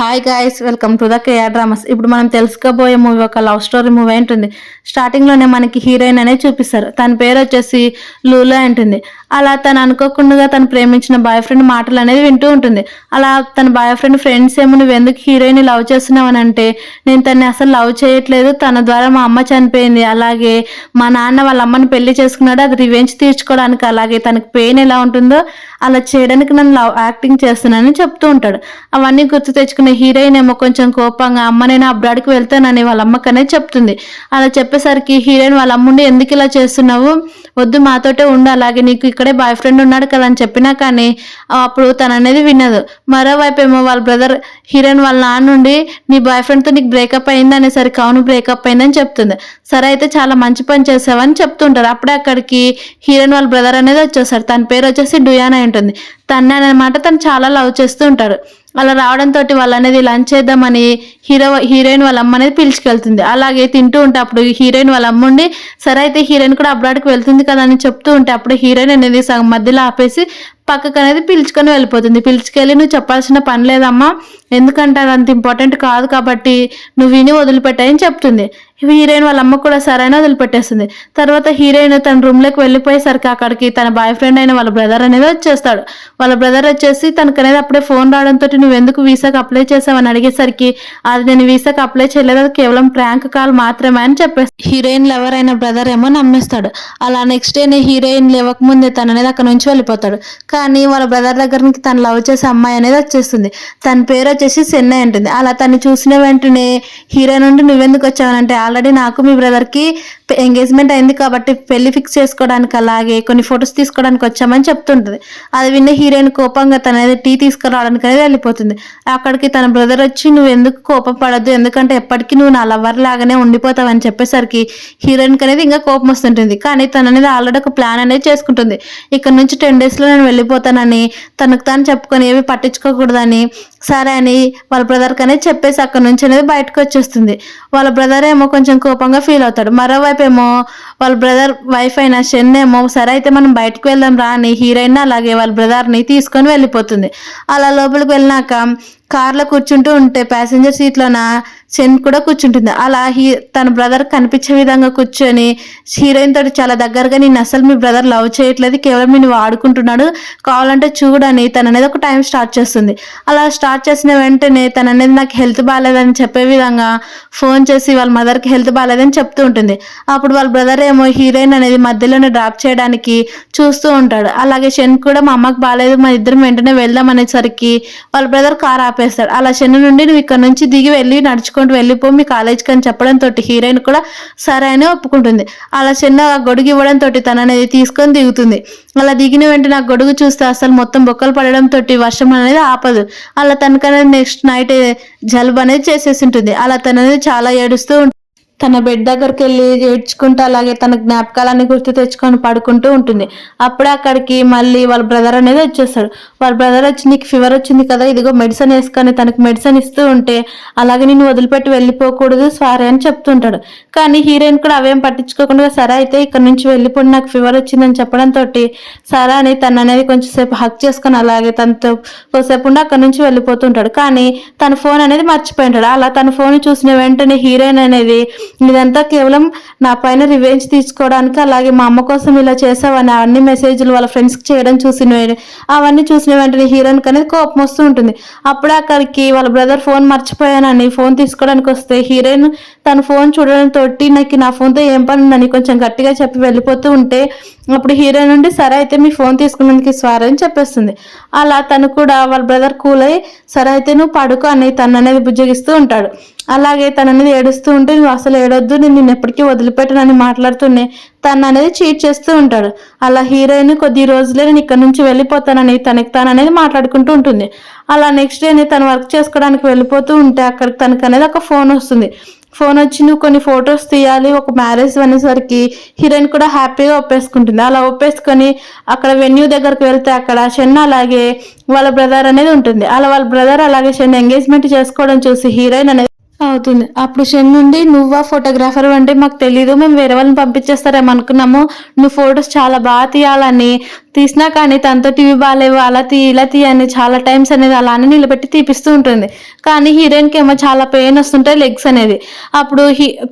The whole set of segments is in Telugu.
Hi guys, welcome to the KR dramas. ఇప్పుడు మనం తెలుసుకోబోయే మూవీ ఒక లవ్ స్టోరీ మూవీ ఉంటుంది. స్టార్టింగ్లోనే మనకి హీరోయిన్ అనేది చూపిస్తారు. తన పేరు వచ్చేసి లూలా ఉంటుంది. అలా తను అనుకోకుండా తను ప్రేమించిన బాయ్ ఫ్రెండ్ మాటలు అనేది వింటూ ఉంటుంది. అలా తన బాయ్ ఫ్రెండ్ ఫ్రెండ్స్ ఏమో నువ్వు ఎందుకు హీరోయిన్ లవ్ చేస్తున్నావు అని అంటే, నేను తన్ని అసలు లవ్ చేయట్లేదు, తన ద్వారా మా అమ్మ చనిపోయింది, అలాగే మా నాన్న వాళ్ళ అమ్మని పెళ్లి చేసుకున్నాడు, అది రివెంజ్ తీర్చుకోవడానికి, అలాగే తనకు పెయిన్ ఎలా ఉంటుందో అలా చేయడానికి నన్ను లవ్ యాక్టింగ్ చేస్తున్నానని చెప్తూ ఉంటాడు. అవన్నీ గుర్తు తెచ్చుకునే హీరోయిన్ ఏమో కొంచెం కోపంగా అమ్మ నేను అబ్రాడ్కి వెళ్తానని వాళ్ళ అమ్మకు అనేది చెప్తుంది. అలా చెప్పేసరికి హీరోయిన్ వాళ్ళ అమ్ముండి ఎందుకు ఇలా చేస్తున్నావు, వద్దు మాతోటే ఉండు, అలాగే నీకు ఇక్కడే బాయ్ ఫ్రెండ్ ఉన్నాడు కదా అని చెప్పినా కానీ అప్పుడు తను అనేది వినదు. మరోవైపు ఏమో వాళ్ళ బ్రదర్ హీరోయిన్ వాళ్ళ నాన్న నుండి నీ బాయ్ ఫ్రెండ్తో నీకు బ్రేకప్ అయింది అనేసరికి అవును బ్రేకప్ అయిందని చెప్తుంది. సరే అయితే చాలా మంచి పని చేసావని చెప్తుంటారు. అప్పుడే అక్కడికి హీరోయిన్ వాళ్ళ బ్రదర్ అనేది వచ్చేసారు. తన పేరు వచ్చేసి డుయానా ఉంటుంది. తన్నే అనమాట తను చాలా లవ్ చేస్తూ ఉంటాడు. అలా రావడంతో వాళ్ళు అనేది లంచ్ చేద్దామని హీరోయిన్ వాళ్ళ అమ్మ అనేది పిలుచుకెళ్తుంది. అలాగే తింటూ ఉంటే అప్పుడు హీరోయిన్ వాళ్ళ అమ్మ ఉండి సరే అయితే హీరోయిన్ కూడా అబ్రాడ్కి వెళ్తుంది కదా అని చెప్తూ ఉంటే అప్పుడు హీరోయిన్ అనేది సగం మధ్యలో ఆపేసి పక్కకు అనేది పిలుచుకొని వెళ్ళిపోతుంది. పిలుచుకెళ్ళి నువ్వు చెప్పాల్సిన పని లేదమ్మా, ఎందుకంటే అది అంత ఇంపార్టెంట్ కాదు కాబట్టి నువ్వు విని వదిలిపెట్టాయని చెప్తుంది. హీరోయిన్ వాళ్ళ అమ్మ కూడా సరైన వదిలిపెట్టేస్తుంది. తర్వాత హీరోయిన్ తన రూమ్లోకి వెళ్ళిపోయేసరికి అక్కడికి తన బాయ్ ఫ్రెండ్ అయిన వాళ్ళ బ్రదర్ అనేది వచ్చేస్తాడు. వాళ్ళ బ్రదర్ వచ్చేసి తనకు అనేది అప్పుడే ఫోన్ రావడంతో నువ్వు ఎందుకు వీసాకి అప్లై చేసావని అడిగేసరికి అది నేను వీసాకి అప్లై చేయలేదు, అది కేవలం ప్రాంక్ కాల్ మాత్రమే అని చెప్పేసి హీరోయిన్ లవర్ అయిన బ్రదర్ ఏమో నమ్మేస్తాడు. అలా నెక్స్ట్ డే హీరోయిన్ లేవక ముందే తన అనేది అక్కడ నుంచి వెళ్ళిపోతాడు. కానీ వాళ్ళ బ్రదర్ దగ్గర నుంచి తను లవ్ చేసే అమ్మాయి అనేది వచ్చేస్తుంది. తన పేరు వచ్చేసి చెన్నై ఉంటుంది. అలా తను చూసిన వెంటనే హీరోయిన్ నుండి నువ్వెందుకు వచ్చావనంటే ఆల్రెడీ నాకు మీ బ్రదర్కి ఎంగేజ్మెంట్ అయింది కాబట్టి పెళ్లి ఫిక్స్ చేసుకోవడానికి అలాగే కొన్ని ఫొటోస్ తీసుకోవడానికి వచ్చామని చెప్తుంటుంది. అది విన్న హీరోయిన్ కోపంగా తన టీ తీసుకురావడానికి అనేది వెళ్ళిపోతుంది. అక్కడికి తన బ్రదర్ వచ్చి నువ్వు ఎందుకు కోపం పడద్దు, ఎందుకంటే ఎప్పటికీ నువ్వు నా లవర్ లాగానే ఉండిపోతావు అని చెప్పేసరికి హీరోయిన్కి అనేది ఇంకా కోపం వస్తుంటుంది. కానీ తన అనేది ఆల్రెడీ ఒక ప్లాన్ అనేది చేసుకుంటుంది. ఇక్కడ నుంచి 10 daysలో నేను వెళ్ళిపోతానని తనకు తాను చెప్పుకొని ఏవి పట్టించుకోకూడదని సరే అని వాళ్ళ బ్రదర్కి అనేది చెప్పేసి అక్కడ నుంచి అనేది బయటకు వచ్చేస్తుంది. వాళ్ళ బ్రదర్ ఏమో కొంచెం కోపంగా ఫీల్ అవుతాడు. మరోవైపు ఏమో వాళ్ళ బ్రదర్ వైఫ్ అయిన షెన్ ఏమో సరే అయితే మనం బయటకు వెళ్దాం రా అని హీరోయిన్ అలాగే వాళ్ళ బ్రదర్ని తీసుకొని వెళ్ళిపోతుంది. అలా లోపలికి వెళ్ళినాక కార్లో కూర్చుంటూ ఉంటే ప్యాసింజర్ సీట్లోన షెన్ కూడా కూర్చుంటుంది. అలా తన బ్రదర్ కనిపించే విధంగా కూర్చొని హీరోయిన్ తోటి చాలా దగ్గరగా నేను అసలు మీ బ్రదర్ లవ్ చేయట్లేదు, కేవలం నేను వాడుకుంటున్నాడు, కావాలంటే చూడని తన అనేది ఒక టైం స్టార్ట్ చేస్తుంది. అలా స్టార్ట్ చేసిన వెంటనే తన అనేది నాకు హెల్త్ బాగాలేదని చెప్పే విధంగా ఫోన్ చేసి వాళ్ళ మదర్కి హెల్త్ బాగాలేదని చెప్తూ ఉంటుంది. అప్పుడు వాళ్ళ బ్రదర్ ఏమో హీరోయిన్ అనేది మధ్యలోనే డ్రాప్ చేయడానికి చూస్తూ ఉంటాడు. అలాగే షెన్ కూడా మా అమ్మకి బాగాలేదు, మా ఇద్దరం వెంటనే వెళ్దాం అనేసరికి వాళ్ళ బ్రదర్ కార్ ఆపేస్తాడు. అలా షెన్ నుండి నువ్వు ఇక్కడ నుంచి దిగి వెళ్ళి నడుచుకుంటూ వెళ్ళిపో మీ కాలేజ్కి అని చెప్పడంతో హీరోయిన్ కూడా సరే అని ఒప్పుకుంటుంది. అలా చిన్న గొడుగు ఇవ్వడంతో తను అనేది తీసుకొని దిగుతుంది. అలా దిగిన వెంటనే ఆ గొడుగు చూస్తే అసలు మొత్తం బొక్కలు పడడంతో వర్షం అనేది ఆపదు. అలా తనకనేది నెక్స్ట్ నైట్ జలుబు అనేది చేసేసి ఉంటుంది. అలా తను అనేది చాలా ఏడుస్తూ తన బెడ్ దగ్గరికి వెళ్ళి ఏడ్చుకుంటూ అలాగే తన జ్ఞాపకాలన్నీ గుర్తు తెచ్చుకొని పడుకుంటూ ఉంటుంది. అప్పుడే అక్కడికి మళ్ళీ వాళ్ళ బ్రదర్ అనేది వచ్చేస్తాడు. వాళ్ళ బ్రదర్ వచ్చి నీకు ఫీవర్ వచ్చింది కదా, ఇదిగో మెడిసిన్ వేసుకొని తనకు మెడిసిన్ ఇస్తూ ఉంటే అలాగే నేను వదిలిపెట్టి వెళ్ళిపోకూడదు సారీ అని చెప్తుంటాడు. కానీ హీరోయిన్ కూడా అవేం పట్టించుకోకుండా సరే అయితే ఇక్కడ నుంచి వెళ్ళిపోయి నాకు ఫీవర్ వచ్చిందని చెప్పడంతో సరే అని తను అనేది కొంచెం సేపు హక్ చేసుకొని అలాగే తనతో కొద్దిసేపు ఉండి అక్కడ నుంచి వెళ్ళిపోతుంటాడు. కానీ తన ఫోన్ అనేది మర్చిపోయింటాడు. అలా తన ఫోన్ చూసిన వెంటనే హీరోయిన్ అనేది ఇదంతా కేవలం నా పైన రివెంజ్ తీసుకోవడానికి అలాగే మా అమ్మ కోసం ఇలా చేసావని అన్ని మెసేజ్లు వాళ్ళ ఫ్రెండ్స్కి చేయడం అవన్నీ చూసిన వెంటనే హీరోయిన్కి అనేది కోపం వస్తూ ఉంటుంది. అప్పుడే అక్కడికి వాళ్ళ బ్రదర్ ఫోన్ మర్చిపోయానని ఫోన్ తీసుకోవడానికి వస్తే హీరోయిన్ తన ఫోన్ చూడడంతో నాకు నా ఫోన్తో ఏం పని ఉందని కొంచెం గట్టిగా చెప్పి వెళ్ళిపోతూ ఉంటే అప్పుడు హీరోయిన్ నుండి సరే అయితే మీ ఫోన్ తీసుకున్నందుకు సారీ అని చెప్పేస్తుంది. అలా తను కూడా వాళ్ళ బ్రదర్ కూల్ అయ్యి సరే అయితే నువ్వు పడుకో అని తను అనేది బుజ్జగిస్తూ ఉంటాడు. అలాగే తను అనేది ఏడుస్తూ ఉంటే నువ్వు అసలు ఏడొద్దు, నేను ఎప్పటికీ వదిలిపెట్టనని మాట్లాడుతూనే తను అనేది చీట్ చేస్తూ ఉంటాడు. అలా హీరోయిన్ కొద్ది రోజులే నేను ఇక్కడ నుంచి వెళ్ళిపోతానని తనకి తాను అనేది మాట్లాడుకుంటూ ఉంటుంది. అలా నెక్స్ట్ డే తను వర్క్ చేసుకోవడానికి వెళ్ళిపోతూ ఉంటే అక్కడికి తనకు అనేది ఒక ఫోన్ వస్తుంది. ఫోన్ వచ్చి నువ్వు కొన్ని ఫొటోస్ తీయాలి ఒక మ్యారేజ్ అనేసరికి హీరోయిన్ కూడా హ్యాపీగా ఒప్పేసుకుంటుంది. అలా ఒప్పేసుకొని అక్కడ వెన్యూ దగ్గరకు వెళ్తే అక్కడ షెన్ అలాగే వాళ్ళ బ్రదర్ అనేది ఉంటుంది. అలా వాళ్ళ బ్రదర్ అలాగే షెన్ ఎంగేజ్మెంట్ చేసుకోవడం చూసి హీరోయిన్ అనేది అవుతుంది. అప్పుడు షెన్ నుండి నువ్వా ఫోటోగ్రాఫర్ అంటే మాకు తెలీదు, మేము వేరే వాళ్ళని పంపించేస్తారేమో అనుకున్నాము, నువ్వు ఫొటోస్ చాలా బాగా తీయాలని తీసినా కానీ తనతో టీవీ బాగాలేవు అలా తీ ఇలా తీ అని చాలా టైమ్స్ అనేది అలానే నిలబెట్టి తీపిస్తూ ఉంటుంది. కానీ హీరోయిన్కి ఏమో చాలా పెయిన్ వస్తుంటాయి లెగ్స్ అనేది. అప్పుడు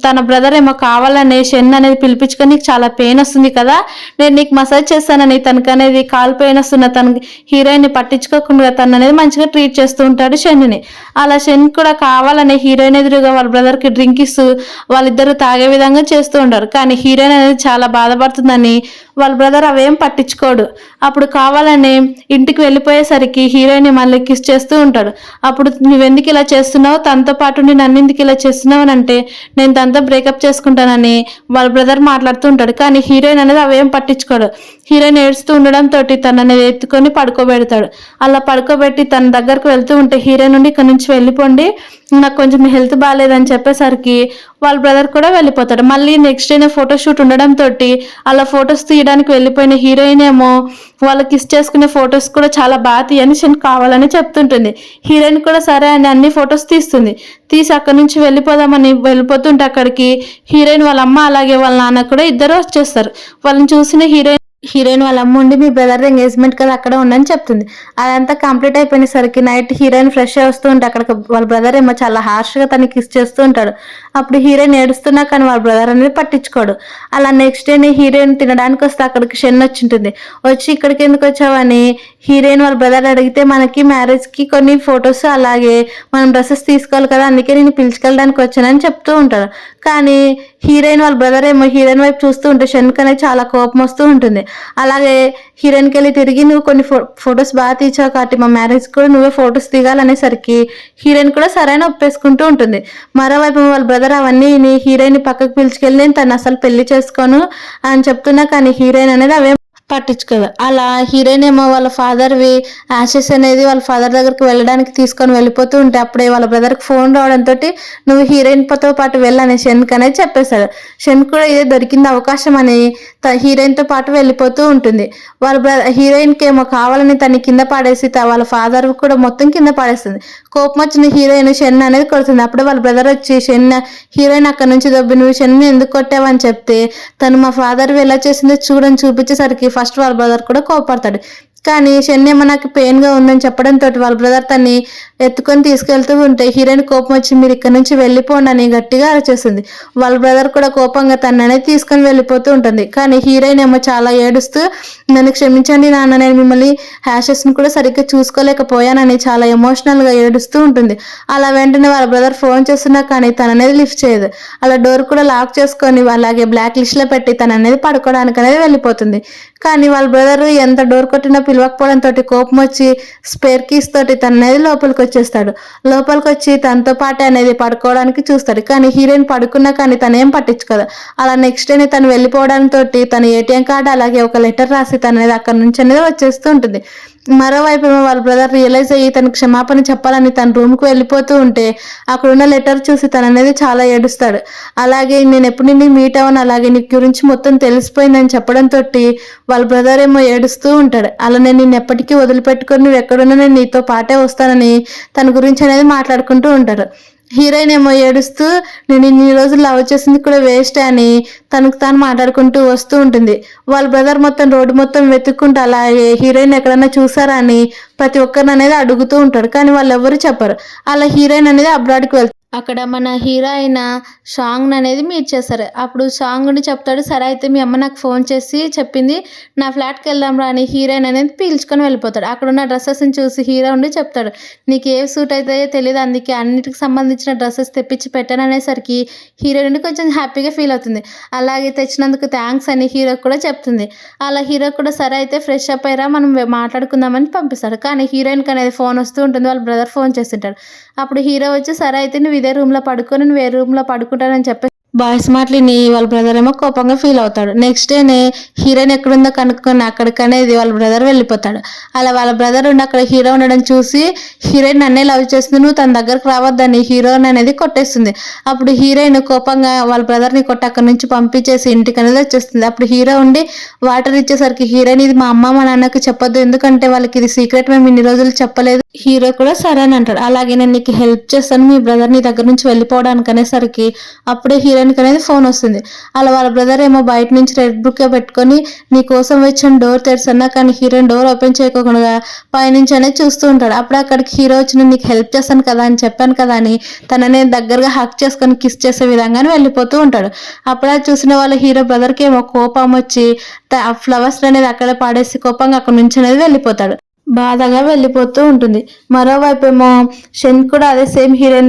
తన బ్రదర్ ఏమో కావాలనే షన్ అనేది పిలిపించుకొని నీకు చాలా పెయిన్ వస్తుంది కదా, నేను నీకు మసాజ్ చేస్తానని తనకు అనేది కాలు పెయిన్ వస్తున్న తన హీరోయిన్ని పట్టించుకోకుండా తను అనేది మంచిగా ట్రీట్ చేస్తూ ఉంటాడు షన్ని. అలా షన్ కూడా కావాలనే హీరోయిన్ ఎదురుగా వాళ్ళ బ్రదర్కి డ్రింక్ ఇస్తూ వాళ్ళిద్దరూ తాగే విధంగా చేస్తూ ఉంటారు. కానీ హీరోయిన్ అనేది చాలా బాధపడుతుందని వాళ్ళ బ్రదర్ అవేం పట్టించుకోడు. అప్పుడు కావాలని ఇంటికి వెళ్ళిపోయేసరికి హీరోయిన్ మళ్ళీ కిస్ చేస్తూ ఉంటాడు. అప్పుడు నువ్వెందుకు ఇలా చేస్తున్నావు, తనతో పాటు నన్ను ఎందుకు ఇలా చేస్తున్నావు అని అంటే నేను తనతో బ్రేకప్ చేసుకుంటానని వాళ్ళ బ్రదర్ మాట్లాడుతూ ఉంటాడు. కానీ హీరోయిన్ అనేది అవేం పట్టించుకోడు. హీరోయిన్ ఏడుస్తూ ఉండడంతో తను అనేది ఎత్తుకొని పడుకోబెడతాడు. అలా పడుకోబెట్టి తన దగ్గరకు వెళ్తూ ఉంటే హీరోయిన్ నుండి ఇక్కడ నుంచి వెళ్ళిపోండి, నాకు కొంచెం హెల్త్ బాగాలేదని చెప్పేసరికి వాళ్ళ బ్రదర్ కూడా వెళ్ళిపోతాడు. మళ్ళీ నెక్స్ట్ డే ఫోటోషూట్ ఉండడంతో అలా ఫొటోస్ తీయడానికి వెళ్ళిపోయిన హీరోయిన్ ఏమో వాళ్ళు కిస్ చేసుకునే ఫొటోస్ కూడా చాలా బాగా తీయని షన్ కావాలని చెప్తుంటుంది. హీరోయిన్ కూడా సరే అని అన్ని ఫొటోస్ తీస్తుంది. తీసి అక్కడి నుంచి వెళ్ళిపోదామని వెళ్ళిపోతుంటే అక్కడికి హీరోయిన్ వాళ్ళ అమ్మ అలాగే వాళ్ళ నాన్న కూడా ఇద్దరు వచ్చేస్తారు. వాళ్ళని చూసిన హీరోయిన్ వాళ్ళ అమ్మ ఉండి మీ బ్రదర్ ఎంగేజ్మెంట్ కదా అక్కడ ఉండని చెప్తుంది. అదంతా కంప్లీట్ అయిపోయినసరికి నైట్ హీరోయిన్ ఫ్రెష్ అయి వస్తూ ఉంటే అక్కడ వాళ్ళ బ్రదర్ ఏమో చాలా హార్ష్గా తనకి కిస్ చేస్తూ ఉంటాడు. అప్పుడు హీరోయిన్ ఏడుస్తున్నా కానీ వాళ్ళ బ్రదర్ అనేది పట్టించుకోడు. అలా నెక్స్ట్ డే హీరోయిన్ తినడానికి వస్తే అక్కడికి షన్ వచ్చి ఉంటుంది. వచ్చి ఇక్కడికి ఎందుకు వచ్చావని హీరోయిన్ వాళ్ళ బ్రదర్ అడిగితే మనకి మ్యారేజ్కి కొన్ని ఫొటోస్ అలాగే మనం డ్రెస్సెస్ తీసుకోవాలి కదా అందుకే నేను పిలుచుకెళ్ళడానికి వచ్చానని చెప్తూ ఉంటాడు. కానీ హీరోయిన్ వాళ్ళ బ్రదర్ ఏమో హీరోయిన్ వైపు చూస్తూ ఉంటే షన్కి అనేది చాలా కోపం వస్తూ ఉంటుంది. అలాగే హీరోయిన్కి వెళ్ళి తిరిగి నువ్వు కొన్ని ఫొటోస్ బాగా తీసావు కాబట్టి మా మ్యారేజ్ కూడా నువ్వే ఫొటోస్ దిగాలనేసరికి హీరోయిన్ కూడా సరైన ఒప్పేసుకుంటూ ఉంటుంది. మరోవైపు వాళ్ళ బ్రదర్ అవన్నీ హీరోయిన్ పక్కకు పిలుచుకెళ్ళి నేను తను అసలు పెళ్లి చేసుకోను అని చెప్తున్నా కానీ హీరోయిన్ అనేది అవే పట్టించుకోదు. అలా హీరోయిన్ ఏమో వాళ్ళ ఫాదర్వి యాషెస్ అనేది వాళ్ళ ఫాదర్ దగ్గరికి వెళ్ళడానికి తీసుకొని వెళ్ళిపోతూ ఉంటే అప్పుడే వాళ్ళ బ్రదర్కి ఫోన్ రావడంతో నువ్వు హీరోయిన్తో పాటు వెళ్ళని షెన్క్ అనేది చెప్పేశాడు. షెన్ కూడా ఇదే దొరికింది అవకాశం అని హీరోయిన్తో పాటు వెళ్ళిపోతూ ఉంటుంది. వాళ్ళ హీరోయిన్కి ఏమో కావాలని తన్ని కింద పాడేసి వాళ్ళ ఫాదర్ కూడా మొత్తం కింద పాడేస్తుంది. కోపం వచ్చిన హీరోయిన్ షెన్ అనేది కొడుతుంది. అప్పుడే వాళ్ళ బ్రదర్ వచ్చి హీరోయిన్ అక్కడ నుంచి దొబ్బి నువ్వు షెన్ ఎందుకు కొట్టావని చెప్తే తను మా ఫాదర్ ఎలా చేసిందో చూడని చూపించేసరికి ఫస్ట్ వాళ్ళ బ్రదర్ కూడా కోపడతాడు. కానీ షన్నేమో నాకు పెయిన్గా ఉందని చెప్పడంతో వాళ్ళ బ్రదర్ తన్ని ఎత్తుకొని తీసుకెళ్తూ ఉంటే హీరోయిన్ కోపం వచ్చి మీరు ఇక్కడ నుంచి వెళ్ళిపోండి అని గట్టిగా అరచేస్తుంది. వాళ్ళ బ్రదర్ కూడా కోపంగా తననే తీసుకొని వెళ్ళిపోతూ ఉంటుంది. కానీ హీరోయిన్ ఏమో చాలా ఏడుస్తూ నన్ను క్షమించండి నాన్న, నేను మిమ్మల్ని హ్యాషెస్ని కూడా సరిగ్గా చూసుకోలేకపోయానని చాలా ఎమోషనల్గా ఏడుస్తూ ఉంటుంది. అలా వెంటనే వాళ్ళ బ్రదర్ ఫోన్ చేస్తున్నా కానీ తన అనేది లిఫ్ట్ చేయదు. అలా డోర్ కూడా లాక్ చేసుకొని అలాగే బ్లాక్ లిస్ట్లో పెట్టి తన అనేది పడుకోవడానికి అనేది వెళ్ళిపోతుంది. కానీ వాళ్ళ బ్రదర్ ఎంత డోర్ కొట్టినా పిలవకపోవడంతో కోపం వచ్చి స్పేర్ కీస్ తోటి తన అనేది లోపలికి వచ్చేస్తాడు. లోపలికి వచ్చి తనతో పాటే అనేది పడుకోవడానికి చూస్తాడు. కానీ హీరోయిన్ పడుకున్నా కానీ తను ఏం పట్టించుకోదు. అలా నెక్స్ట్ డే తను వెళ్ళిపోవడంతో తన ఏటీఎం కార్డు అలాగే ఒక లెటర్ రాసి తన అనేది అక్కడి నుంచి అనేది వచ్చేస్తూ ఉంటుంది. మరోవైపు వాళ్ళ బ్రదర్ రియలైజ్ అయ్యి తనకు క్షమాపణ చెప్పాలని తన రూమ్కి వెళ్ళిపోతూ ఉంటే అక్కడున్న లెటర్ చూసి తను అనేది చాలా ఏడుస్తాడు. అలాగే నేను ఎప్పుడు నిన్ను మీట్ అవ్వను, అలాగే నీ గురించి మొత్తం తెలిసిపోయిందని చెప్పడంతో వాళ్ళ బ్రదర్ ఏమో ఏడుస్తూ ఉంటాడు. అలా నేను నిన్ను ఎప్పటికీ వదిలిపెట్టుకొని నువ్వు ఎక్కడున్నా నేను నీతో పాటే వస్తానని తన గురించి అనేది మాట్లాడుకుంటూ ఉంటారు. హీరోయిన్ ఏమో ఏడుస్తూ నేను ఇన్ని రోజులు లవ్ చేసింది కూడా వేస్ట్ అని తనకు తాను మాట్లాడుకుంటూ వస్తూ ఉంటుంది. వాళ్ళ బ్రదర్ మొత్తం రోడ్డు మొత్తం వెతుక్కుంటూ అలాగే హీరోయిన్ ఎక్కడన్నా చూసారా అని ప్రతి ఒక్కరిని అనేది అడుగుతూ ఉంటాడు. కానీ వాళ్ళు ఎవరు చెప్పరు. అలా హీరోయిన్ అనేది అబ్రాడ్కి వెళ్తారు. అక్కడ మన హీరో అయిన సాంగ్ అనేది మీట్ చేస్తారు. అప్పుడు సాంగ్ని చెప్తాడు, సరే అయితే మీ అమ్మ నాకు ఫోన్ చేసి చెప్పింది నా ఫ్లాట్కి వెళ్దాం రా అని హీరోయిన్ అనేది పీల్చుకొని వెళ్ళిపోతాడు. అక్కడ ఉన్న డ్రెస్సెస్ని చూసి హీరో ఉండి చెప్తాడు, నీకు ఏ సూట్ అవుతాయో తెలియదు అందుకే అన్నిటికి సంబంధించిన డ్రెస్సెస్ తెప్పించి పెట్టాను అనేసరికి హీరోయిన్ కొంచెం హ్యాపీగా ఫీల్ అవుతుంది. అలాగే తెచ్చినందుకు థ్యాంక్స్ అని హీరో కూడా చెప్తుంది. అలా హీరో కూడా సరే అయితే ఫ్రెష్ అప్ అయ్యారా మనం మాట్లాడుకుందామని పంపిస్తాడు. కానీ హీరోయిన్కి అనేది ఫోన్ వస్తూ ఉంటుంది. వాళ్ళ బ్రదర్ ఫోన్ చేస్తుంటాడు. అప్పుడు హీరో వచ్చి సరే అయితే నువ్వు ఇదే రూమ్లో పడుకొని నువ్వు ఏ రూమ్లో పడుకుంటానని చెప్పి బాయ్స్ మాటలిని వాళ్ళ బ్రదర్ ఏమో కోపంగా ఫీల్ అవుతాడు. నెక్స్ట్ డేనే హీరోయిన్ ఎక్కడుందో కనుక్కొని అక్కడికి అనేది వాళ్ళ బ్రదర్ వెళ్ళిపోతాడు. అలా వాళ్ళ బ్రదర్ ఉండి అక్కడ హీరో ఉండడం చూసి హీరోయిన్ నన్నే లవ్ చేస్తుంది నువ్వు తన దగ్గరకు రావద్దని హీరోయిన్ అనేది కొట్టేస్తుంది. అప్పుడు హీరోయిన్ కోపంగా వాళ్ళ బ్రదర్ని కొట్టి అక్కడి నుంచి పంపించేసి ఇంటికి అనేది వచ్చేస్తుంది. అప్పుడు హీరో ఉండి వాటర్ ఇచ్చేసరికి హీరోయిన్ ఇది మా అమ్మ మా నాన్నకి చెప్పొద్దు ఎందుకంటే వాళ్ళకి ఇది సీక్రెట్ మేము ఇన్ని రోజులు చెప్పలేదు. హీరో కూడా సరే అని అంటాడు. అలాగే నేను నీకు హెల్ప్ చేస్తాను మీ బ్రదర్ నీ దగ్గర నుంచి వెళ్ళిపోవడానికి అనేసరికి అప్పుడే హీరో హీరోయిన్కి అనేది ఫోన్ వస్తుంది. అలా వాళ్ళ బ్రదర్ ఏమో బయట నుంచి రెడ్ బుక్ పెట్టుకొని నీ కోసం వచ్చిన డోర్ తెరుస్తున్నా కానీ హీరోయిన్ డోర్ ఓపెన్ చేయకుండా పైనుంచి అనేది చూస్తూ ఉంటాడు. అప్పుడు అక్కడికి హీరో వచ్చి నీకు హెల్ప్ చేస్తాను కదా అని చెప్పాను కదా అని తనని దగ్గరగా హక్ చేసుకొని కిస్ చేసే విధంగానే వెళ్ళిపోతూ ఉంటాడు. అప్పుడే చూసిన వాళ్ళ హీరో బ్రదర్కి ఏమో కోపం వచ్చి ఆ ఫ్లవర్స్ అనేది అక్కడ పాడేసి కోపంగా అక్కడ నుంచి అనేది వెళ్ళిపోతాడు. బాధగా వెళ్ళిపోతూ ఉంటుంది. మరోవైపు ఏమో షన్ కూడా అదే సేమ్ హీరోయిన్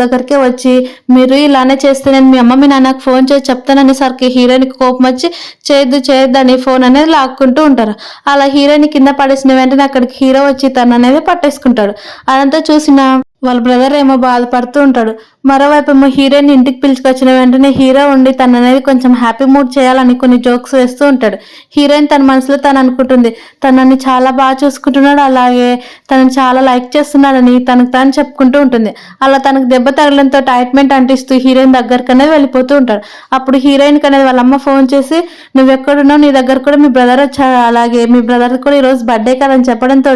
దగ్గరకే వచ్చి మీరు ఇలానే చేస్తే నేను మీ అమ్మ మీ నాన్నకు ఫోన్ చేసి చెప్తాననేసరికి హీరోయిన్కి కోపం వచ్చి చేయొద్దు అని ఫోన్ అనేది లాక్కుంటూ ఉంటారు. అలా హీరోయిన్ కింద పడేసిన వెంటనే అక్కడికి హీరో వచ్చి తను అనేది పట్టేసుకుంటాడు. అదంతా చూసిన వాళ్ళ బ్రదర్ ఏమో బాధపడుతూ ఉంటాడు. మరోవైపు ఏమో హీరోయిన్ ఇంటికి పిలుచుకొచ్చిన వెంటనే హీరో ఉండి తను అనేది కొంచెం హ్యాపీ మూడ్ చేయాలని కొన్ని జోక్స్ వేస్తూ ఉంటాడు. హీరోయిన్ తన మనసులో తను అనుకుంటుంది తనని చాలా బాగా చూసుకుంటున్నాడు, అలాగే తనని చాలా లైక్ చేస్తున్నాడని తనకు తాను చెప్పుకుంటూ ఉంటుంది. అలా తనకు దెబ్బ తగలంతో టైట్మెంట్ అంటిస్తూ హీరోయిన్ దగ్గరకు అనేది వెళ్ళిపోతూ ఉంటాడు. అప్పుడు హీరోయిన్కి అనేది వాళ్ళ అమ్మ ఫోన్ చేసి నువ్వు ఎక్కడున్నావు, నీ దగ్గర కూడా మీ బ్రదర్ వచ్చాడు, అలాగే మీ బ్రదర్ కూడా ఈరోజు బర్త్డే కదని చెప్పడంతో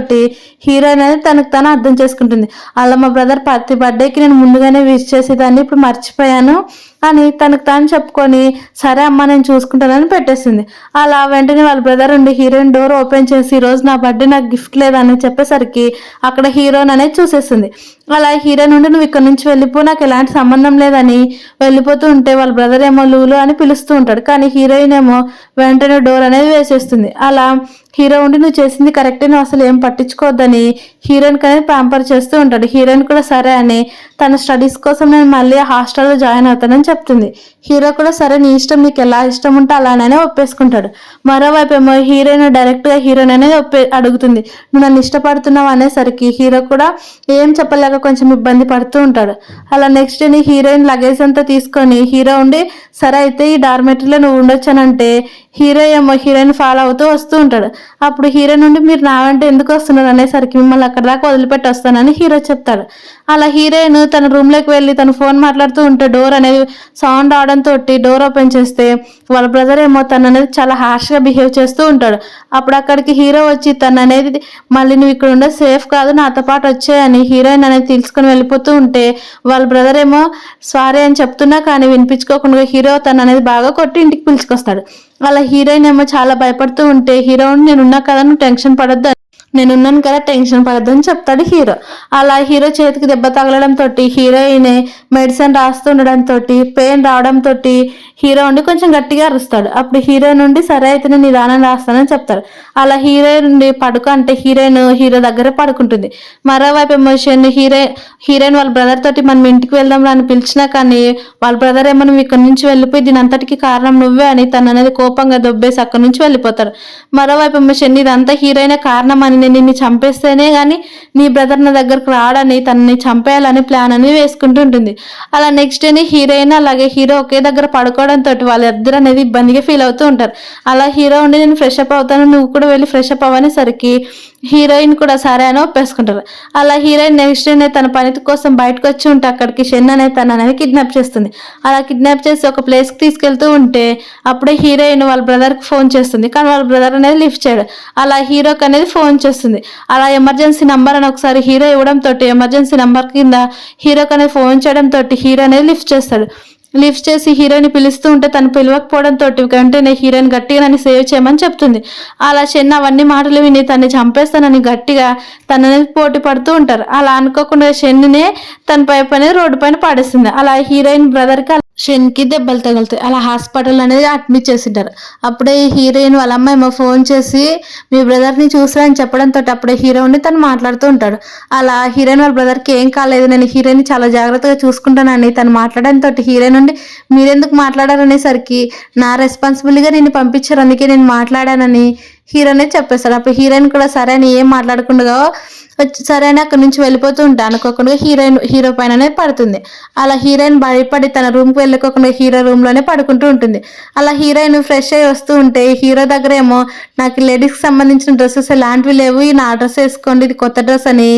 హీరోయిన్ అనేది తనకు తాను అర్థం చేసుకుంటుంది. అలా మా బ్రదర్ ప్రతి బర్త్డేకి నేను ముందుగానే విష్ చేసేదాన్ని, ఇప్పుడు మర్చిపోయాను అని తనకు తాను చెప్పుకొని సరే అమ్మ నేను చూసుకుంటానని పెట్టేసింది. అలా వెంటనే వాళ్ళ బ్రదర్ ఉండి హీరోయిన్ డోర్ ఓపెన్ చేసి ఈరోజు నా బర్త్డే నాకు గిఫ్ట్ లేదని చెప్పేసరికి అక్కడ హీరోయిన్ అనేది చూసేస్తుంది. అలా హీరోయిన్ ఉండి నువ్వు ఇక్కడ నుంచి వెళ్ళిపో, నాకు ఎలాంటి సంబంధం లేదని వెళ్ళిపోతూ ఉంటే వాళ్ళ బ్రదర్ ఏమో లూలు అని పిలుస్తూ ఉంటాడు. కానీ హీరోయిన్ ఏమో వెంటనే డోర్ అనేది వేసేస్తుంది. అలా హీరో ఉండి నువ్వు చేసింది కరెక్టే, నువ్వు అసలు ఏం పట్టించుకోవద్దని హీరోయిన్ అనేది ప్యాంపర్ చేస్తూ ఉంటాడు. హీరోయిన్ కూడా సరే అని తన స్టడీస్ కోసం నేను మళ్ళీ హాస్టల్లో జాయిన్ అవుతానని చెప్తుంది. హీరో కూడా సరే నీ ఇష్టం, నీకు ఎలా ఇష్టం ఉంటే అలానే ఒప్పేసుకుంటాడు. మరోవైపు ఏమో హీరోయిన్ డైరెక్ట్గా హీరోయిన్ అనేది అడుగుతుంది నువ్వు నన్ను ఇష్టపడుతున్నావు అనేసరికి హీరో కూడా ఏం చెప్పలేక కొంచెం ఇబ్బంది పడుతూ ఉంటాడు. అలా నెక్స్ట్ డే హీరోయిన్ లగేజ్ అంతా తీసుకొని హీరో ఉండి సరే అయితే ఈ డార్మెటరీలో నువ్వు ఉండొచ్చానంటే హీరో ఏమో హీరోయిన్ ఫాలో అవుతూ వస్తూ ఉంటాడు. అప్పుడు హీరో నుండి మీరు నా వెంట ఎందుకు వస్తున్నారు అనేసరికి మిమ్మల్ని అక్కడ దాకా వదిలిపెట్టి వస్తానని హీరో చెప్తాడు. అలా హీరోయిన్ తన రూమ్లోకి వెళ్ళి తను ఫోన్ మాట్లాడుతూ ఉంటే డోర్ అనేది సౌండ్ అవడంతో డోర్ ఓపెన్ చేస్తే వాళ్ళ బ్రదర్ ఏమో తను అనేది చాలా హార్ష్గా బిహేవ్ చేస్తూ ఉంటాడు. అప్పుడు అక్కడికి హీరో వచ్చి తను అనేది మళ్ళీ నువ్వు ఇక్కడ ఉండే సేఫ్ కాదు, నాతో పాటు వచ్చాయని హీరోయిన్ అనేది తెలుసుకొని వెళ్ళిపోతూ ఉంటే వాళ్ళ బ్రదర్ ఏమో సారీ అని చెప్తున్నా కానీ వినిపించుకోకుండా హీరో తను అనేది బాగా కొట్టి ఇంటికి పిలుచుకొస్తాడు. అలా హీరోయిన్ ఏమో చాలా భయపడుతూ ఉంటే హీరో నేనున్నా కదా నువ్వు టెన్షన్ పడొద్దు, నేనున్నాను కదా టెన్షన్ పడద్దు అని చెప్తాడు హీరో. అలా హీరో చేతికి దెబ్బ తగలడంతో హీరోయిన్ మెడిసిన్ రాస్తుండడంతో పెయిన్ రావడంతో హీరో ఉండి కొంచెం గట్టిగా అరుస్తాడు. అప్పుడు హీరోయిన్ నుండి సరే అయితే నేను నిదానం రాస్తానని చెప్తాడు. అలా హీరోయిన్ నుండి పడుకో అంటే హీరోయిన్ హీరో దగ్గర పడుకుంటుంది. మరోవైపు ఎమోషన్ హీరోయిన్ వాళ్ళ బ్రదర్ తోటి మనం ఇంటికి వెళ్దాం అని పిలిచినా కానీ వాళ్ళ బ్రదర్ ఏమో నువ్వు ఇక్కడ నుంచి వెళ్ళిపోయి దీని అంతటికి కారణం నువ్వే అని తను అనేది కోపంగా దొబ్బేసి అక్కడి నుంచి వెళ్ళిపోతారు. మరోవైపు ఎమోషన్ ఇదంతా హీరోయిన్ కారణం అని నేను నిన్ను చంపేస్తేనే గానీ నీ బ్రదర్ నా దగ్గరకు రాడని తనని చంపేయాలని ప్లాన్ అని వేసుకుంటూ ఉంటుంది. అలా నెక్స్ట్ డే హీరోయిన్ అలాగే హీరో ఒకే దగ్గర పడుకోవడంతో వాళ్ళిద్దరు అనేది ఇబ్బందిగా ఫీల్ అవుతూ ఉంటారు. అలా హీరో ఉండి నేను ఫ్రెష్ అప్ అవుతాను నువ్వు కూడా వెళ్ళి ఫ్రెష్ అప్ అవ్వనేసరికి హీరోయిన్ కూడా సరే అని ఒప్పేసుకుంటారు. అలా హీరోయిన్ నెక్స్ట్ డే తన పని కోసం బయటకు వచ్చి ఉంటే అక్కడికి షన్ అనేది తన అనేది కిడ్నాప్ చేస్తుంది. అలా కిడ్నాప్ చేసి ఒక ప్లేస్కి తీసుకెళ్తూ ఉంటే అప్పుడే హీరోయిన్ వాళ్ళ బ్రదర్కి ఫోన్ చేస్తుంది. కానీ వాళ్ళ బ్రదర్ అనేది లిఫ్ట్ చేయడు. అలా హీరోకి అనేది ఫోన్ చేస్తుంది. అలా ఎమర్జెన్సీ నంబర్ అని ఒకసారి హీరో ఇవ్వడంతో ఎమర్జెన్సీ నంబర్ కింద హీరోకి అనేది ఫోన్ చేయడంతో హీరో అనేది లిఫ్ట్ చేస్తాడు. లిఫ్ట్ చేసి హీరోయిన్ పిలుస్తూ ఉంటే తను పిలవకపోవడంతో వెంటనే హీరోయిన్ గట్టిగా నన్ను సేవ్ చేయమని చెప్తుంది. అలా చెన్న అవన్నీ మాటలు విని తన్ని చంపేస్తానని గట్టిగా తనని పోటీ పడుతూ ఉంటారు. అలా అనుకోకుండా షెన్నినే తన పైపు అనేది రోడ్డు పైన పాడేస్తుంది. అలా హీరోయిన్ బ్రదర్కి షెన్కి దెబ్బలు తగులుతాయి. అలా హాస్పిటల్ అనేది అడ్మిట్ చేసింటారు. అప్పుడే హీరోయిన్ వాళ్ళ అమ్మ ఏమో ఫోన్ చేసి మీ బ్రదర్ని చూసా అని చెప్పడంతో అప్పుడే హీరోని తను మాట్లాడుతూ ఉంటాడు. అలా హీరోయిన్ వాళ్ళ బ్రదర్కి ఏం కాలేదు, నేను హీరోయిన్ చాలా జాగ్రత్తగా చూసుకుంటానని తను మాట్లాడడంతో హీరోయిన్ నుండి మీరెందుకు మాట్లాడారనేసరికి నా రెస్పాన్సిబిలిటీగా నేను పంపించారు అందుకే నేను మాట్లాడానని హీరోనే చెప్పేస్తాడు. అప్పుడు హీరోయిన్ కూడా సరే అని ఏం మాట్లాడకుండా సరే అని అక్కడి నుంచి వెళ్ళిపోతూ ఉంటా అనుకోకుండా హీరో పైననే పడుతుంది. అలా హీరోయిన్ భయపడి తన రూమ్కి వెళ్ళకోకుండా హీరో రూమ్లోనే పడుకుంటూ ఉంటుంది. అలా హీరోయిన్ ఫ్రెష్ అయ్యి వస్తూ ఉంటే హీరో దగ్గర ఏమో నాకు లేడీస్కి సంబంధించిన డ్రెస్సెస్ ఎలాంటివి లేవు, నా డ్రెస్ వేసుకోండి ఇది కొత్త డ్రెస్ అని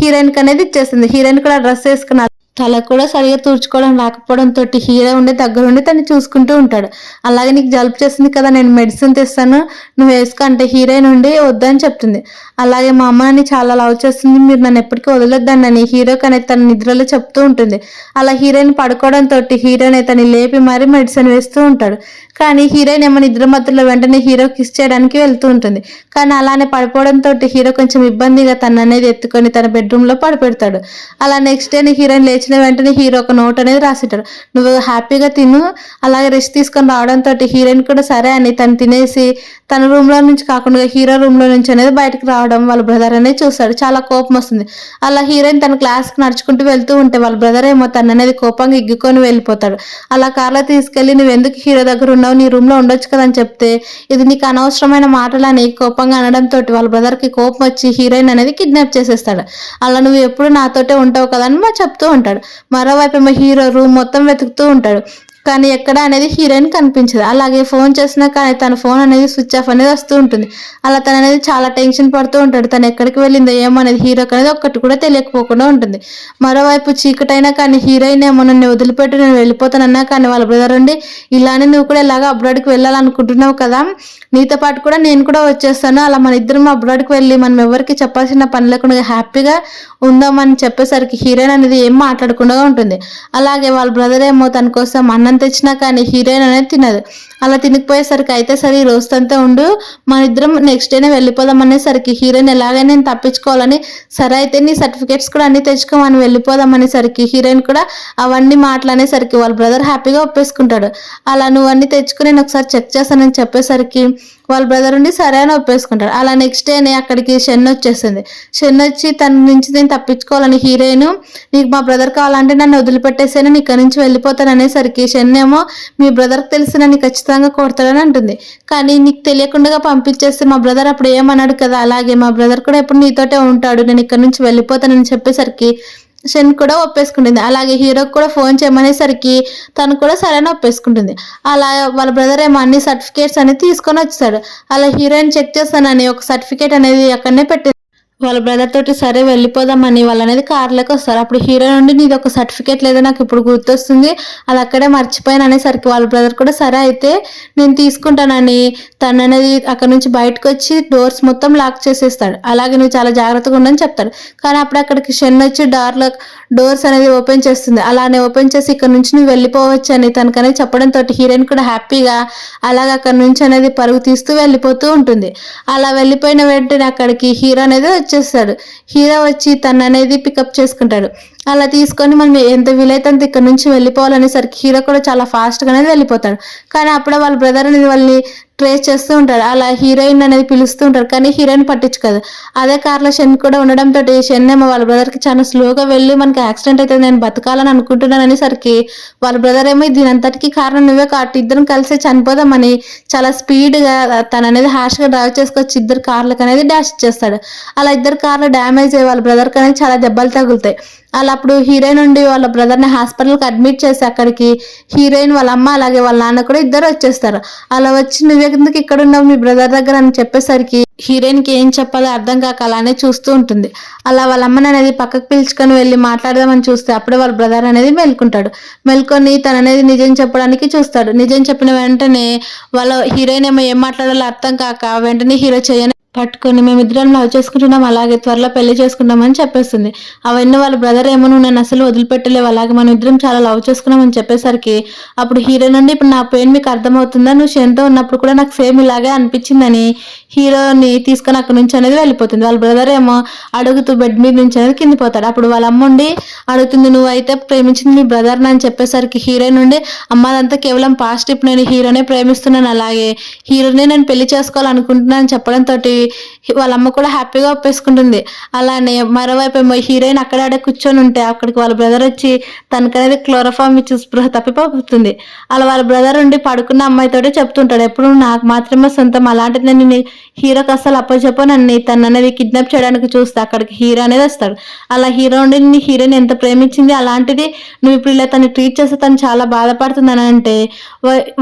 హీరోయిన్కి అనేది ఇచ్చేస్తుంది. హీరోయిన్ కూడా డ్రెస్ వేసుకున్న తల కూడా సరిగ్గా తుడుచుకోవడం రాకపోవడంతో హీరో ఉండి దగ్గరుండి తను చూసుకుంటూ ఉంటాడు. అలాగే నీకు జలుబు చేసింది కదా, నేను మెడిసిన్ తెస్తాను, నువ్వు వేసుకో అంటే హీరోయిన్ ఉండి వద్దని చెప్తుంది. అలాగే మా అమ్మ నన్ను చాలా లవ్ చేస్తుంది, మీరు నన్ను ఎప్పటికీ వదలొద్దండి అని హీరోకి అనేది తన నిద్రలో చెప్తూ ఉంటుంది. అలా హీరోయిన్ పడుకోవడంతో హీరోయిన్ తను లేపి మరీ మెడిసిన్ వేస్తూ ఉంటాడు. కానీ హీరోయిన్ ఏమో నిద్ర మత్తులో వెంటనే హీరో కిస్ చేయడానికి వెళ్తూ ఉంటుంది. కానీ అలానే పడిపోవడంతో హీరో కొంచెం ఇబ్బందిగా తను అనేది ఎత్తుకొని తన బెడ్రూమ్ లో పడిపెడతాడు. అలా నెక్స్ట్ డే హీరోయిన్ లేచిన వెంటనే హీరో ఒక నోట్ అనేది రాసిటాడు, నువ్వు హ్యాపీగా తిను, అలాగే రెస్ట్ తీసుకొని రావడంతో హీరోయిన్ కూడా సరే అని తను తినేసి తన రూమ్ లో నుంచి కాకుండా హీరో రూమ్ లో నుంచి అనేది బయటకు రావడం వాళ్ళ బ్రదర్ అనేది చూస్తాడు. చాలా కోపం వస్తుంది. అలా హీరోయిన్ తన క్లాస్ కి నడుచుకుంటూ వెళ్తూ ఉంటే వాళ్ళ బ్రదర్ ఏమో తను అనేది కోపంగా ఇగ్గుకొని వెళ్ళిపోతాడు. అలా కార్లో తీసుకెళ్లి నువ్వు ఎందుకు హీరో దగ్గర ఉన్నావు, నీ రూమ్ లో ఉండొచ్చు కదా అని చెప్తే ఇది నీకు అనవసరమైన మాటలని కోపంగా అనడంతో వాళ్ళ బ్రదర్ కి కోపం వచ్చి హీరోయిన్ అనేది కిడ్నాప్ చేసేస్తాడు. అలా నువ్వు ఎప్పుడు నాతోటే ఉంటావు కదా అని చెప్తూ ఉంటాడు. మరోవైపు ఏమో హీరో రూమ్ మొత్తం వెతుకుతూ ఉంటాడు. కానీ ఎక్కడ అనేది హీరోయిన్ కనిపించదు. అలాగే ఫోన్ చేసినా కానీ తన ఫోన్ అనేది స్విచ్ ఆఫ్ అనేది వస్తూ ఉంటుంది. అలా తను అనేది చాలా టెన్షన్ పడుతూ ఉంటాడు. తను ఎక్కడికి వెళ్ళిందో ఏమో అనేది హీరోకి అనేది ఒక్కటి కూడా తెలియకపోకుండా ఉంటుంది. మరోవైపు చీకటైనా కానీ హీరోయిన్ ఏమో నన్ను వదిలిపెట్టి నేను వెళ్ళిపోతానన్నా కానీ వాళ్ళ బ్రదర్ ఉండి ఇలానే నువ్వు కూడా ఇలాగా అబ్రాడ్కి వెళ్ళాలనుకుంటున్నావు కదా, నీతో పాటు కూడా నేను కూడా వచ్చేస్తాను, అలా మన ఇద్దరం అబ్రాడ్కి వెళ్ళి మనం ఎవరికి చెప్పాల్సిన పని లేకుండా హ్యాపీగా ఉందామని చెప్పేసరికి హీరోయిన్ అనేది ఏం మాట్లాడకుండా ఉంటుంది. అలాగే వాళ్ళ బ్రదర్ ఏమో తన కోసం అన్నం తెచ్చినా కానీ హీరోయిన్ అనేది తినదు. అలా తినకపోయేసరికి అయితే సరే ఈ రోజుతంతా ఉండు, మన ఇద్దరం నెక్స్ట్ డేనే వెళ్ళిపోదాం అనేసరికి హీరోయిన్ ఎలాగైనా నేను తప్పించుకోవాలని సరే అయితే నీ సర్టిఫికేట్స్ కూడా అన్ని తెచ్చుకోమని వెళ్ళిపోదాం అనేసరికి హీరోయిన్ కూడా అవన్నీ మాట్లాడేసరికి వాళ్ళ బ్రదర్ హ్యాపీగా ఒప్పేసుకుంటాడు. అలా నువ్వు అన్ని తెచ్చుకుని నేను ఒకసారి చెక్ చేస్తానని చెప్పేసరికి వాళ్ళ బ్రదర్ ఉండి సరే అని ఒప్పేసుకుంటాడు. అలా నెక్స్ట్ డేనే అక్కడికి షెన్ వచ్చేస్తుంది. షెన్ వచ్చి తన నుంచి నేను తప్పించుకోవాలని హీరోయిన్ నీకు మా బ్రదర్ కావాలంటే నన్ను వదిలిపెట్టేసాను, నీ ఇక్కడి నుంచి వెళ్ళిపోతాను అనేసరికి షెన్ ఏమో మీ బ్రదర్కి తెలిసి నన్ను ఖచ్చితంగా కొడతాడని అంటుంది. కానీ నీకు తెలియకుండా పంపించేస్తే మా బ్రదర్ అప్పుడు ఏమన్నాడు కదా, అలాగే మా బ్రదర్ కూడా ఎప్పుడు నీతోటే ఉంటాడు, నేను ఇక్కడ నుంచి వెళ్ళిపోతానని చెప్పేసరికి షెన్ కూడా ఒప్పేసుకుంటుంది. అలాగే హీరోకి కూడా ఫోన్ చేయమనేసరికి తను కూడా సరైన ఒప్పేసుకుంటుంది. అలా వాళ్ళ బ్రదర్ ఏమో అన్ని సర్టిఫికేట్స్ అనేది తీసుకొని వచ్చేసాడు. అలా హీరోయిన్ చెక్ చేస్తానని ఒక సర్టిఫికేట్ అనేది అక్కడనే పెట్టింది. వాళ్ళ బ్రదర్ తోటి సరే వెళ్ళిపోదామని వాళ్ళు అనేది కార్లోకి వస్తారు. అప్పుడు హీరో నుండి నీది ఒక సర్టిఫికేట్ లేదో నాకు ఇప్పుడు గుర్తొస్తుంది, అది అక్కడే మర్చిపోయాను అనేసరికి వాళ్ళ బ్రదర్ కూడా సరే అయితే నేను తీసుకుంటానని తను అనేది అక్కడ నుంచి బయటకు వచ్చి డోర్స్ మొత్తం లాక్ చేసేస్తాడు. అలాగే నువ్వు చాలా జాగ్రత్తగా ఉండని చెప్తాడు. కానీ అప్పుడు అక్కడికి షెన్ వచ్చి డోర్స్ అనేది ఓపెన్ చేస్తుంది. అలానే ఓపెన్ చేసి ఇక్కడ నుంచి నువ్వు వెళ్ళిపోవచ్చు అని తనకనేది చెప్పడంతో హీరోయిన్ కూడా హ్యాపీగా అలాగే అక్కడ నుంచి అనేది పరుగు తీస్తూ వెళ్ళిపోతూ ఉంటుంది. అలా వెళ్ళిపోయిన వెంటనే అక్కడికి హీరో అనేది వచ్చేస్తాడు. హీరో వచ్చి తను అనేది పికప్ చేసుకుంటాడు. అలా తీసుకొని మనం ఎంత వీలైతే అంత ఇక్కడ నుంచి వెళ్ళిపోవాలనేసరికి హీరో కూడా చాలా ఫాస్ట్గా అనేది వెళ్ళిపోతాడు. కానీ అప్పుడే వాళ్ళ బ్రదర్ అనేది వాళ్ళని ట్రేస్ చేస్తూ ఉంటాడు. అలా హీరోయిన్ అనేది పిలుస్తూ ఉంటారు కానీ హీరోయిన్ పట్టించుకోదు. అదే కార్లో షెన్ కూడా ఉండడంతో షెన్ ఏమో వాళ్ళ బ్రదర్కి చాలా స్లోగా వెళ్ళి మనకి యాక్సిడెంట్ అయితే నేను బతకాలని అనుకుంటున్నాను అనేసరికి వాళ్ళ బ్రదర్ ఏమో దీనంతటికి కారణం నువ్వే కాబట్టి ఇద్దరం కలిసి చనిపోదామని చాలా స్పీడ్గా తను అనేది హార్ష్గా డ్రైవ్ చేసుకొచ్చి ఇద్దరు కార్లకు అనేది డాష్ ఇచ్చేస్తాడు. అలా ఇద్దరు కార్లు డ్యామేజ్ అయ్యి వాళ్ళ బ్రదర్కి అనేది చాలా దెబ్బలు తగులుతాయి. అలా అప్పుడు హీరోయిన్ నుండి వాళ్ళ బ్రదర్ని హాస్పిటల్కి అడ్మిట్ చేసి అక్కడికి హీరోయిన్ వాళ్ళ అమ్మ అలాగే వాళ్ళ నాన్న కూడా ఇద్దరు వచ్చేస్తారు. అలా వచ్చి నువ్వెందుకు ఇక్కడ ఉన్నావు మీ బ్రదర్ దగ్గర అని చెప్పేసరికి హీరోయిన్కి ఏం చెప్పాలో అర్థం కాక అలానే చూస్తూ ఉంటుంది. అలా వాళ్ళ అమ్మని అనేది పక్కకు పిలుచుకొని వెళ్ళి మాట్లాడదామని చూస్తే అప్పుడే వాళ్ళ బ్రదర్ అనేది మేల్కుంటాడు. మేల్కొని తను అనేది నిజం చెప్పడానికి చూస్తాడు. నిజం చెప్పిన వెంటనే వాళ్ళ హీరోయిన్ ఏమో ఏం మాట్లాడాలో అర్థం కాక వెంటనే హీరో చేయని పట్టుకొని మేమిద్దరం లవ్ చేసుకుంటున్నాం, అలాగే త్వరలో పెళ్లి చేసుకుంటామని చెప్పేస్తుంది. అవన్నీ వాళ్ళ బ్రదర్ ఏమో నువ్వు నన్ను అసలు వదిలిపెట్టలేవు, అలాగే మనం ఇద్దరం చాలా లవ్ చేసుకున్నామని చెప్పేసరికి అప్పుడు హీరో నుండి ఇప్పుడు నా పెయిన్ మీకు అర్థమవుతుందా, నువ్వు షెన్తో ఉన్నప్పుడు కూడా నాకు సేమ్ ఇలాగే అనిపించిందని హీరోని తీసుకొని అక్కడ నుంచి అనేది వెళ్ళిపోతుంది. వాళ్ళ బ్రదర్ ఏమో అడుగుతూ బెడ్ మీద నుంచి అనేది కింద పోతాడు. అప్పుడు వాళ్ళ అమ్మ ఉండి అడుగుతుంది నువ్వు అయితే ప్రేమించింది మీ బ్రదర్ని అని చెప్పేసరికి హీరో నుండి అమ్మ అదంతా కేవలం పాస్ట్, ఇప్పుడు నేను హీరోనే ప్రేమిస్తున్నాను, అలాగే హీరోనే నేను పెళ్లి చేసుకోవాలనుకుంటున్నాను అని చెప్పడంతో వాళ్ళ అమ్మ కూడా హ్యాపీగా ఒప్పేసుకుంటుంది. అలానే మరోవైపు ఏమో హీరోయిన్ అక్కడే కూర్చొని ఉంటే అక్కడికి వాళ్ళ బ్రదర్ వచ్చి తనకనేది క్లోరోఫామ్ ఇచ్చి స్పృహ తప్పిపోతుంది. అలా వాళ్ళ బ్రదర్ ఉండి పడుకున్న అమ్మాయితోటే చెప్తుంటాడు ఎప్పుడు నాకు మాత్రమే సొంతం, అలాంటిది నేను హీరోకి అసలు అప్పచెప్పో నన్ను తను అనేది కిడ్నాప్ చేయడానికి చూస్తే అక్కడికి హీరో అనేది వస్తాడు. అలా హీరో ఉండి నీ హీరోయిన్ ఎంత ప్రేమించింది, అలాంటిది నువ్వు ఇప్పుడు ఇలా తను ట్రీట్ చేస్తే తను చాలా బాధపడుతుందని అంటే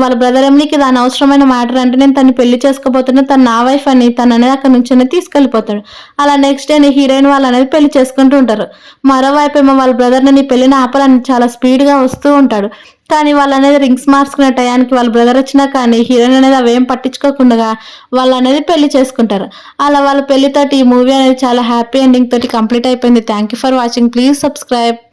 వాళ్ళ బ్రదర్ ఏమో నీకు దాని అవసరమైన మ్యాటర్ అంటే నేను తను పెళ్లి చేసుకోబోతున్నా, తను నా వైఫ్ అని తను అనేది అక్కడ నుంచి నుంచి తీసుకెళ్లిపోతాడు. అలా నెక్స్ట్ డే హీరోయిన్ వాళ్ళు అనేది పెళ్లి చేసుకుంటూ ఉంటారు. మరోవైపు ఏమో వాళ్ళ బ్రదర్ ని పెళ్లిని ఆపాలని చాలా స్పీడ్ గా వస్తూ ఉంటాడు. కానీ వాళ్ళు అనేది రింగ్స్ మార్చుకునే టయానికి వాళ్ళ బ్రదర్ వచ్చినా కానీ హీరోయిన్ అనేది అవేం పట్టించుకోకుండా వాళ్ళు అనేది పెళ్లి చేసుకుంటారు. అలా వాళ్ళ పెళ్లితోటి ఈ మూవీ అనేది చాలా హ్యాపీ ఎండింగ్ తోటి కంప్లీట్ అయిపోయింది. Thank you for watching. Please subscribe.